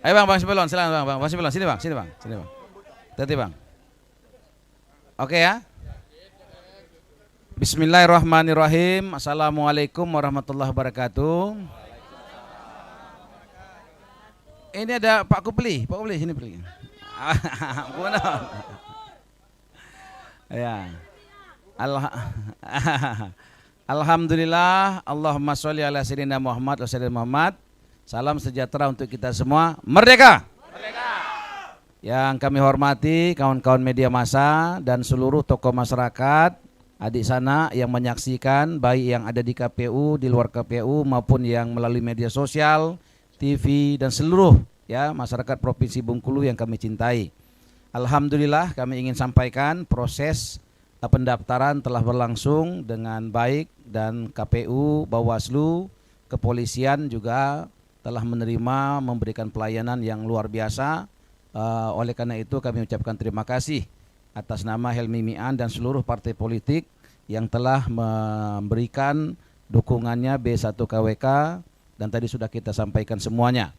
Ayo bang, Sipilon, silakan bang Sipilon, sini bang, sini bang. Tadi bang. Oke ya. Bismillahirrahmanirrahim. Assalamualaikum warahmatullahi wabarakatuh. Ini ada Pak Kupli sini Kupli. Ya. Alhamdulillah, Allahumma sholli ala sayyidina Muhammad wa sallim Muhammad. Salam sejahtera untuk kita semua. Merdeka. Merdeka. Yang kami hormati kawan-kawan media massa dan seluruh tokoh masyarakat, adik sana yang menyaksikan, baik yang ada di KPU, di luar KPU maupun yang melalui media sosial, TV dan seluruh ya masyarakat Provinsi Bengkulu yang kami cintai. Alhamdulillah kami ingin sampaikan proses pendaftaran telah berlangsung dengan baik dan KPU, Bawaslu, kepolisian juga telah menerima memberikan pelayanan yang luar biasa. Oleh karena itu kami ucapkan terima kasih atas nama Helmy Mian dan seluruh partai politik yang telah memberikan dukungannya B1 KWK dan tadi sudah kita sampaikan semuanya.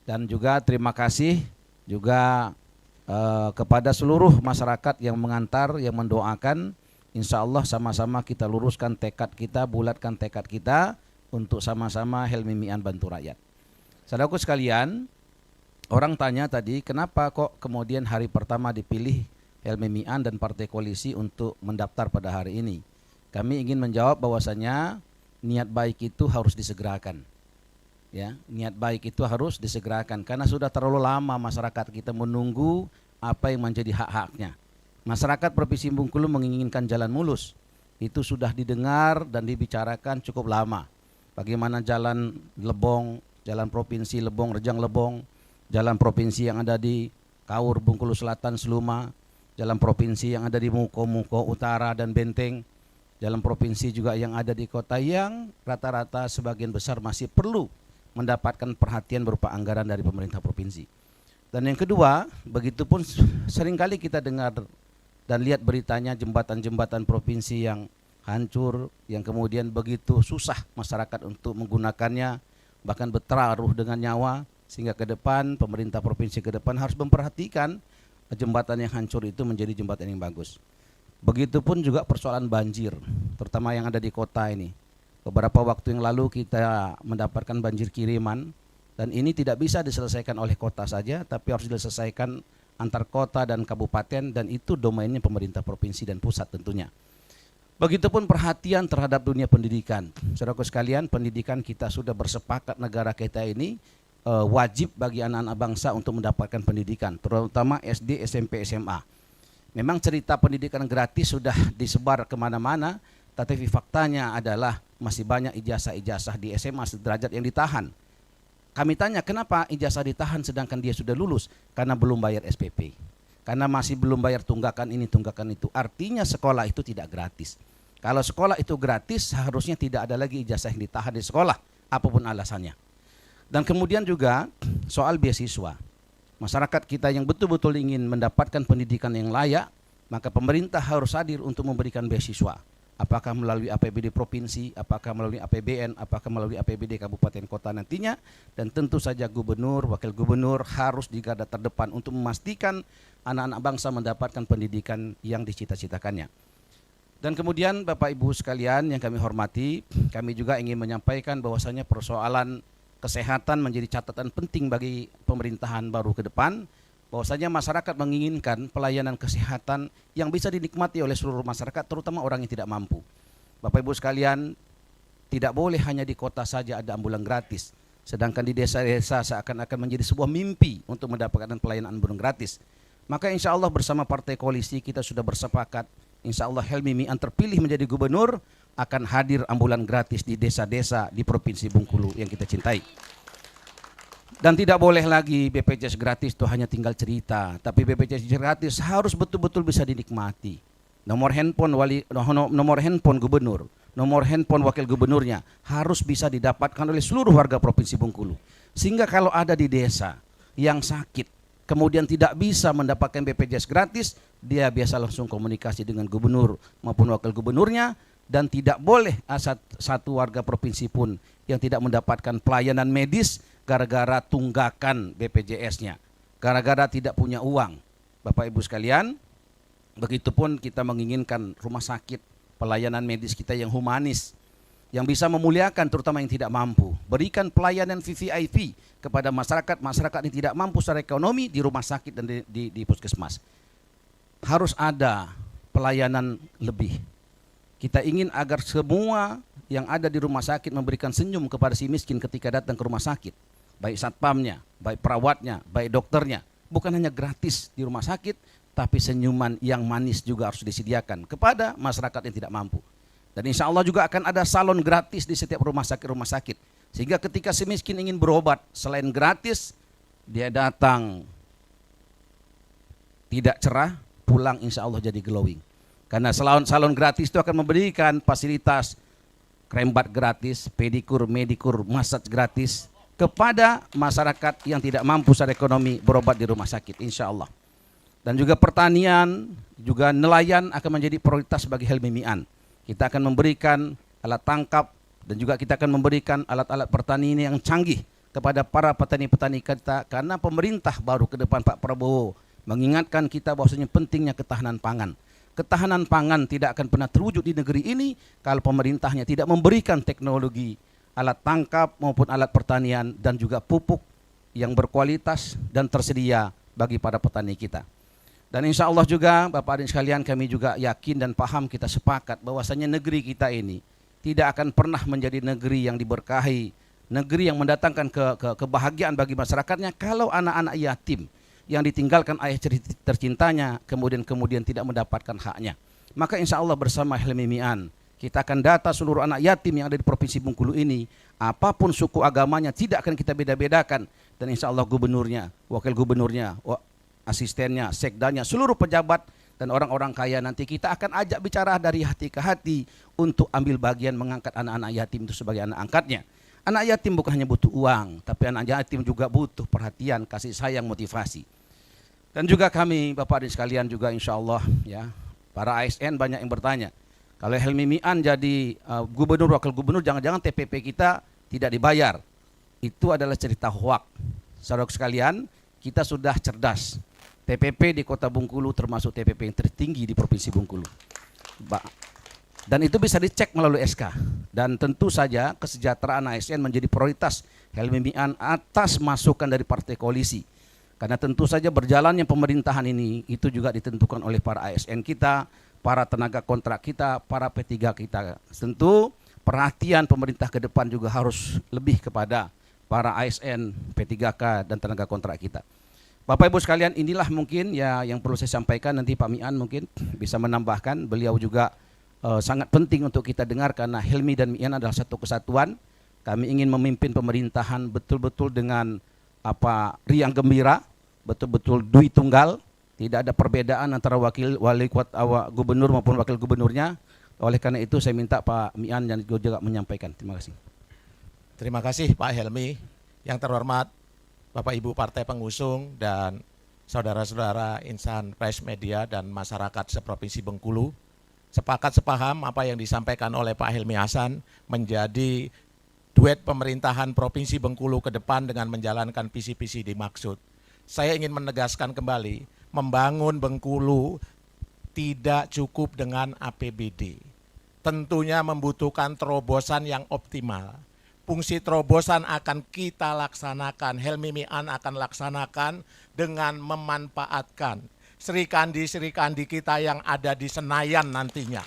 Dan juga terima kasih juga kepada seluruh masyarakat yang mengantar, yang mendoakan. Insya Allah sama-sama kita luruskan tekad kita, bulatkan tekad kita untuk sama-sama Helmy Mian bantu rakyat. Saudaraku sekalian, orang tanya tadi kenapa kok kemudian hari pertama dipilih Helmy Mian dan partai koalisi untuk mendaftar pada hari ini. Kami ingin menjawab bahwasanya niat baik itu harus disegerakan. Ya, niat baik itu harus disegerakan karena sudah terlalu lama masyarakat kita menunggu apa yang menjadi hak-haknya. Masyarakat Provinsi Bengkulu menginginkan jalan mulus. Itu sudah didengar dan dibicarakan cukup lama. Bagaimana jalan Lebong, jalan Provinsi Lebong, Rejang Lebong, jalan provinsi yang ada di Kaur, Bengkulu Selatan, Seluma, jalan provinsi yang ada di Muko Utara dan Benteng, jalan provinsi juga yang ada di kota yang rata-rata sebagian besar masih perlu mendapatkan perhatian berupa anggaran dari pemerintah provinsi. Dan yang kedua, begitupun seringkali kita dengar dan lihat beritanya jembatan-jembatan provinsi yang hancur, yang kemudian begitu susah masyarakat untuk menggunakannya, bahkan bertaruh dengan nyawa, sehingga ke depan pemerintah provinsi ke depan harus memperhatikan jembatan yang hancur itu menjadi jembatan yang bagus. Begitupun juga persoalan banjir, terutama yang ada di kota ini. Beberapa waktu yang lalu kita mendapatkan banjir kiriman dan ini tidak bisa diselesaikan oleh kota saja, tapi harus diselesaikan antar kota dan kabupaten dan itu domainnya pemerintah provinsi dan pusat tentunya. Begitupun perhatian terhadap dunia pendidikan. Saudaraku sekalian, pendidikan kita sudah bersepakat negara kita ini wajib bagi anak-anak bangsa untuk mendapatkan pendidikan, terutama SD, SMP, SMA. Memang cerita pendidikan gratis sudah disebar kemana-mana, tetapi faktanya adalah masih banyak ijazah-ijazah di SMA sederajat yang ditahan. Kami tanya kenapa ijazah ditahan sedangkan dia sudah lulus? Karena belum bayar SPP. Karena masih belum bayar tunggakan ini, tunggakan itu. Artinya sekolah itu tidak gratis. Kalau sekolah itu gratis, seharusnya tidak ada lagi ijazah yang ditahan di sekolah, apapun alasannya. Dan kemudian juga soal beasiswa. Masyarakat kita yang betul-betul ingin mendapatkan pendidikan yang layak, maka pemerintah harus hadir untuk memberikan beasiswa. Apakah melalui APBD provinsi, apakah melalui APBN, apakah melalui APBD kabupaten kota nantinya. Dan tentu saja gubernur, wakil gubernur harus di garda terdepan untuk memastikan anak-anak bangsa mendapatkan pendidikan yang dicita-citakannya. Dan kemudian Bapak Ibu sekalian yang kami hormati, kami juga ingin menyampaikan bahwasanya persoalan kesehatan menjadi catatan penting bagi pemerintahan baru ke depan, bahwasanya masyarakat menginginkan pelayanan kesehatan yang bisa dinikmati oleh seluruh masyarakat, terutama orang yang tidak mampu. Bapak Ibu sekalian, tidak boleh hanya di kota saja ada ambulan gratis, sedangkan di desa-desa seakan-akan menjadi sebuah mimpi untuk mendapatkan pelayanan ambulan gratis. Maka insya Allah bersama partai koalisi kita sudah bersepakat, insya Allah Helmy Mian terpilih menjadi gubernur, akan hadir ambulan gratis di desa-desa di Provinsi Bengkulu yang kita cintai. Dan tidak boleh lagi BPJS gratis itu hanya tinggal cerita, tapi BPJS gratis harus betul-betul bisa dinikmati. Nomor handphone gubernur, nomor handphone wakil gubernurnya harus bisa didapatkan oleh seluruh warga Provinsi Bengkulu. Sehingga kalau ada di desa yang sakit, kemudian tidak bisa mendapatkan BPJS gratis, dia biasa langsung komunikasi dengan gubernur maupun wakil gubernurnya, dan tidak boleh satu warga provinsi pun yang tidak mendapatkan pelayanan medis gara-gara tunggakan BPJS-nya, gara-gara tidak punya uang. Bapak Ibu sekalian, begitupun kita menginginkan rumah sakit, pelayanan medis kita yang humanis, yang bisa memuliakan terutama yang tidak mampu. Berikan pelayanan VVIP kepada masyarakat yang tidak mampu secara ekonomi di rumah sakit dan di puskesmas. Harus ada pelayanan lebih. Kita ingin agar semua yang ada di rumah sakit memberikan senyum kepada si miskin ketika datang ke rumah sakit. Baik satpamnya, baik perawatnya, baik dokternya. Bukan hanya gratis di rumah sakit, tapi senyuman yang manis juga harus disediakan kepada masyarakat yang tidak mampu. Dan insya Allah juga akan ada salon gratis di setiap rumah sakit. Sehingga ketika si miskin ingin berobat, selain gratis, dia datang tidak cerah, pulang insya Allah jadi glowing. Karena salon gratis itu akan memberikan fasilitas krembat gratis, pedikur, medikur, massage gratis kepada masyarakat yang tidak mampu secara ekonomi berobat di rumah sakit, insya Allah. Dan juga pertanian, juga nelayan akan menjadi prioritas bagi Helmi Mi'an. Kita akan memberikan alat tangkap dan juga kita akan memberikan alat-alat pertanian yang canggih kepada para petani-petani kita, karena pemerintah baru ke depan Pak Prabowo mengingatkan kita bahwasanya pentingnya ketahanan pangan. Ketahanan pangan tidak akan pernah terwujud di negeri ini kalau pemerintahnya tidak memberikan teknologi, alat tangkap maupun alat pertanian dan juga pupuk yang berkualitas dan tersedia bagi para petani kita. Dan insya Allah juga Bapak Adik sekalian, kami juga yakin dan paham, kita sepakat bahwasanya negeri kita ini tidak akan pernah menjadi negeri yang diberkahi, negeri yang mendatangkan kebahagiaan bagi masyarakatnya kalau anak-anak yatim yang ditinggalkan ayah tercintanya kemudian tidak mendapatkan haknya. Maka insya Allah bersama Helmi Mi'an kita akan data seluruh anak yatim yang ada di Provinsi Bengkulu ini, apapun suku agamanya tidak akan kita beda-bedakan, dan insya Allah gubernurnya, wakil gubernurnya, asistennya, sekdanya, seluruh pejabat dan orang-orang kaya nanti kita akan ajak bicara dari hati ke hati untuk ambil bagian mengangkat anak-anak yatim itu sebagai anak angkatnya. Anak yatim bukan hanya butuh uang, tapi anak yatim juga butuh perhatian, kasih sayang, motivasi. Dan juga kami Bapak Adik sekalian juga insya Allah ya, para ASN banyak yang bertanya, kalau Helmi Mi'an jadi gubernur, wakil gubernur, jangan-jangan TPP kita tidak dibayar. Itu adalah cerita hoak. Saudara sekalian, kita sudah cerdas. TPP di Kota Bengkulu termasuk TPP yang tertinggi di Provinsi Bengkulu. Dan itu bisa dicek melalui SK. Dan tentu saja kesejahteraan ASN menjadi prioritas Helmi Mi'an atas masukan dari partai koalisi. Karena tentu saja berjalannya pemerintahan ini itu juga ditentukan oleh para ASN kita, para tenaga kontrak kita, para P3 kita. Tentu perhatian pemerintah ke depan juga harus lebih kepada para ASN, P3K dan tenaga kontrak kita. Bapak Ibu sekalian, inilah mungkin ya yang perlu saya sampaikan. Nanti Pak Mi'an mungkin bisa menambahkan. Beliau juga sangat penting untuk kita dengar karena Helmi dan Mi'an adalah satu kesatuan. Kami ingin memimpin pemerintahan betul-betul dengan riang gembira, betul-betul dui tunggal. Tidak ada perbedaan antara gubernur maupun wakil gubernurnya. Oleh karena itu saya minta Pak Mi'an dan juga menyampaikan. Terima kasih. Terima kasih Pak Helmi. Yang terhormat Bapak Ibu Partai Pengusung dan saudara-saudara insan pers media dan masyarakat seprovinsi Bengkulu, sepakat sepaham apa yang disampaikan oleh Pak Helmi Hasan menjadi duet pemerintahan Provinsi Bengkulu ke depan dengan menjalankan visi-visi dimaksud. Saya ingin menegaskan kembali, membangun Bengkulu tidak cukup dengan APBD. Tentunya membutuhkan terobosan yang optimal. Fungsi terobosan akan kita laksanakan, Helmi Mi'an akan laksanakan dengan memanfaatkan serikandi-serikandi kita yang ada di Senayan nantinya.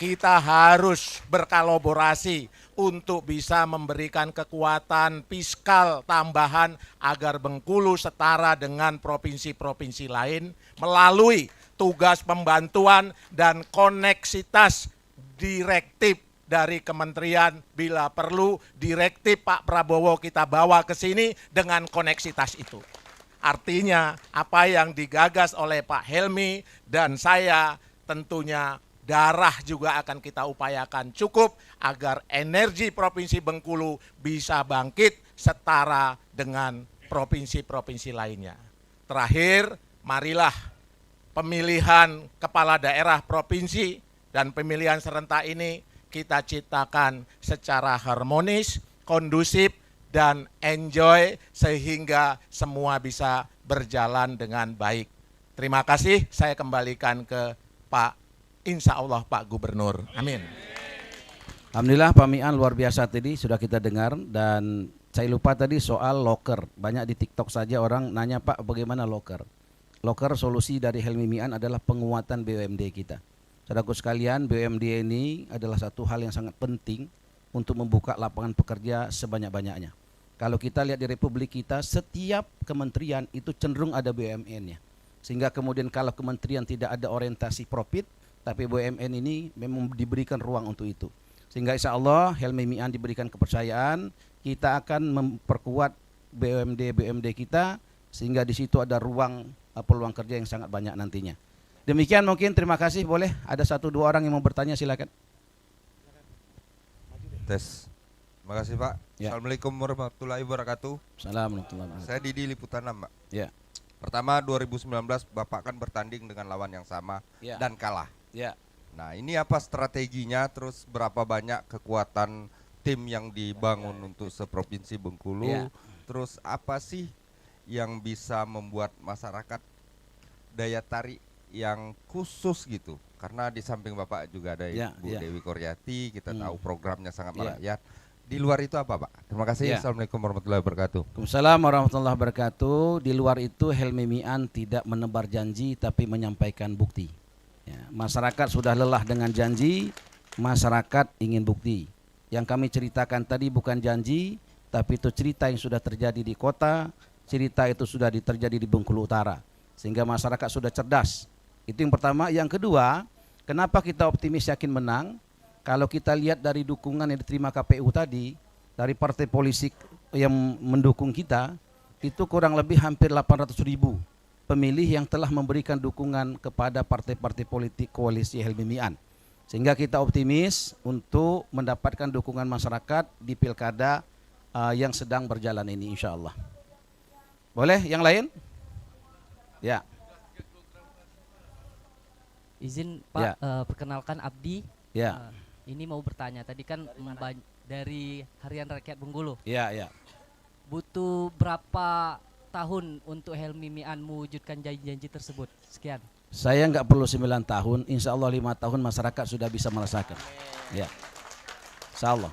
Kita harus berkolaborasi untuk bisa memberikan kekuatan fiskal tambahan agar Bengkulu setara dengan provinsi-provinsi lain melalui tugas pembantuan dan koneksitas direktif dari kementerian, bila perlu direktif Pak Prabowo kita bawa ke sini dengan koneksitas itu. Artinya apa yang digagas oleh Pak Helmi dan saya tentunya darah juga akan kita upayakan cukup agar energi Provinsi Bengkulu bisa bangkit setara dengan provinsi-provinsi lainnya. Terakhir, marilah pemilihan kepala daerah provinsi dan pemilihan serentak ini kita ciptakan secara harmonis, kondusif, dan enjoy sehingga semua bisa berjalan dengan baik. Terima kasih, saya kembalikan ke Pak, insya Allah Pak Gubernur. Amin. Alhamdulillah Pak Mian luar biasa tadi sudah kita dengar, dan saya lupa tadi soal loker. Banyak di TikTok saja orang nanya, Pak bagaimana loker? Loker solusi dari Helmi Mian adalah penguatan BUMD kita. Saudaraku sekalian, BUMD ini adalah satu hal yang sangat penting untuk membuka lapangan pekerja sebanyak-banyaknya. Kalau kita lihat di Republik kita, setiap kementerian itu cenderung ada BUMN-nya. Sehingga kemudian kalau kementerian tidak ada orientasi profit, tapi BUMN ini memang diberikan ruang untuk itu. Sehingga insya Allah Helmi Mian diberikan kepercayaan, kita akan memperkuat BUMD kita, sehingga di situ ada ruang peluang kerja yang sangat banyak nantinya. Demikian mungkin, terima kasih. Boleh ada 1-2 orang yang mau bertanya, silakan. Tes. Terima kasih Pak. Ya. Assalamualaikum warahmatullahi wabarakatuh. Assalamualaikum warahmatullahi wabarakatuh. Saya Didi Liputan, Mbak. Ya. Pertama 2019 Bapak kan bertanding dengan lawan yang sama Ya. dan kalah. Ya. Nah ini apa strateginya, terus berapa banyak kekuatan tim yang dibangun untuk seprovinsi Bengkulu, Ya. terus apa sih yang bisa membuat masyarakat daya tarik yang khusus gitu? Karena di samping Bapak juga ada Ya, Bu ya. Dewi Koryati, kita tahu programnya sangat Ya. merakyat. Di luar itu apa Pak? Terima kasih. Ya. Assalamualaikum warahmatullahi wabarakatuh. Waalaikumsalam warahmatullahi wabarakatuh. Di luar itu Helmi Mian tidak menebar janji tapi menyampaikan bukti. Ya, masyarakat sudah lelah dengan janji, masyarakat ingin bukti. Yang kami ceritakan tadi bukan janji, tapi itu cerita yang sudah terjadi di kota, cerita itu sudah terjadi di Bengkulu Utara. Sehingga masyarakat sudah cerdas. Itu yang pertama. Yang kedua, kenapa kita optimis yakin menang? Kalau kita lihat dari dukungan yang diterima KPU tadi, dari partai politik yang mendukung kita, itu kurang lebih hampir 800.000 pemilih yang telah memberikan dukungan kepada partai-partai politik koalisi Helmi Mian. Sehingga kita optimis untuk mendapatkan dukungan masyarakat di pilkada yang sedang berjalan ini, insya Allah. Boleh yang lain? Ya. Izin Pak, perkenalkan Abdi. Ya. Ini mau bertanya, tadi kan dari Harian Rakyat Bengkulu. Ya, ya. Butuh berapa tahun untuk Helmi Mian mewujudkan janji-janji tersebut? Sekian. Saya nggak perlu 9 tahun, insya Allah 5 tahun masyarakat sudah bisa merasakan. Ya, insya Allah.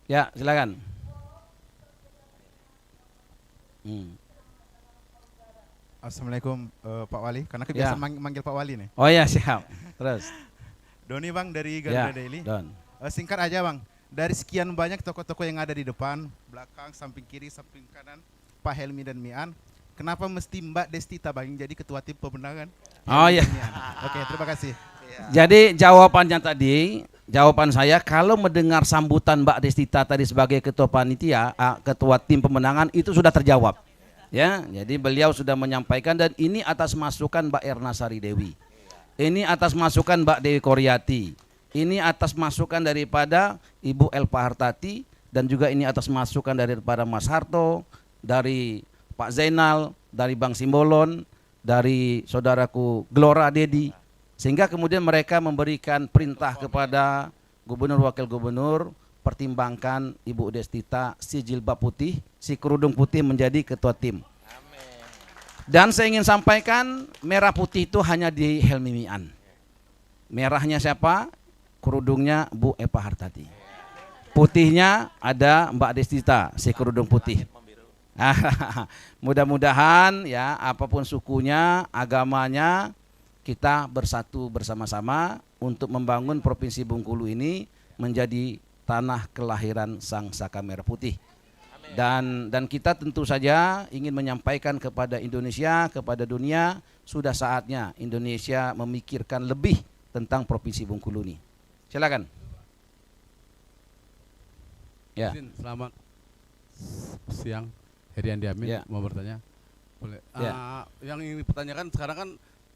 Ya, silakan. Assalamualaikum Pak Wali, karena kebiasaan manggil Pak Wali nih. Oh ya, siap. Terus. Doni Bang dari Garuda Daily. Don. Singkat aja Bang, dari sekian banyak toko-toko yang ada di depan, belakang, samping kiri, samping kanan, Pak Helmi dan Mian, kenapa mesti Mbak Destita Bang yang jadi ketua tim pemenangan? Oh ya. Oke, terima kasih. Jadi jawabannya tadi, jawaban saya kalau mendengar sambutan Mbak Destita tadi sebagai ketua panitia, ketua tim pemenangan itu sudah terjawab. Ya, jadi beliau sudah menyampaikan, dan ini atas masukan Mbak Erna Sari Dewi. Ini atas masukan Mbak Dewi Koryati. Ini atas masukan daripada Ibu Elpa Hartati, dan juga ini atas masukan daripada Mas Harto, dari Pak Zainal, dari Bang Simbolon, dari saudaraku Glora Dedi. Sehingga kemudian mereka memberikan perintah kepada Gubernur Wakil Gubernur, pertimbangkan Ibu Destita si jilbab putih, si kerudung putih menjadi ketua tim. Dan saya ingin sampaikan, merah putih itu hanya di Helmi Mian. Merahnya siapa? Kerudungnya Bu Epa Hartati. Putihnya ada Mbak Destita, si kerudung putih. Mudah-mudahan ya, apapun sukunya, agamanya, kita bersatu bersama-sama untuk membangun Provinsi Bengkulu ini menjadi tanah kelahiran Sang Saka Merah Putih. Dan kita tentu saja ingin menyampaikan kepada Indonesia, kepada dunia, sudah saatnya Indonesia memikirkan lebih tentang Provinsi Bengkulu ini. Silakan. Ya. Selamat siang, Herian Diamin. Ya. Mau bertanya? Boleh. Ya. Yang ingin dipertanyakan sekarang kan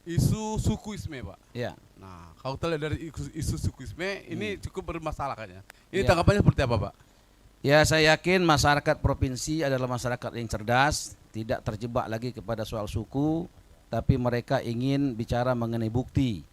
isu sukuisme, Pak. Ya. Nah, kalau kita lihat dari isu sukuisme ini cukup bermasalah kayaknya. Ini Ya. tanggapannya seperti apa, Pak? Ya, saya yakin masyarakat provinsi adalah masyarakat yang cerdas, tidak terjebak lagi kepada soal suku, tapi mereka ingin bicara mengenai bukti.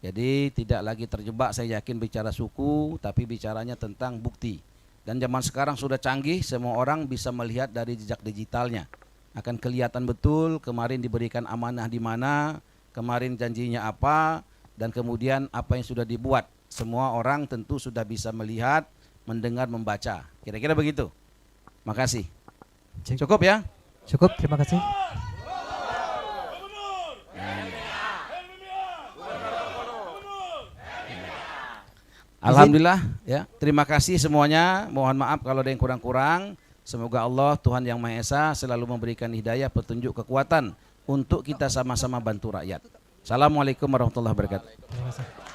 Jadi tidak lagi terjebak, saya yakin, bicara suku, tapi bicaranya tentang bukti. Dan zaman sekarang sudah canggih, semua orang bisa melihat dari jejak digitalnya. Akan kelihatan betul kemarin diberikan amanah di mana, kemarin janjinya apa, dan kemudian apa yang sudah dibuat. Semua orang tentu sudah bisa melihat, mendengar, membaca. Kira-kira begitu. Makasih. Cukup ya? Cukup, terima kasih. Alhamdulillah ya. Terima kasih semuanya. Mohon maaf kalau ada yang kurang-kurang. Semoga Allah Tuhan Yang Maha Esa selalu memberikan hidayah, petunjuk, kekuatan untuk kita sama-sama bantu rakyat. Assalamualaikum warahmatullahi wabarakatuh. Terima kasih.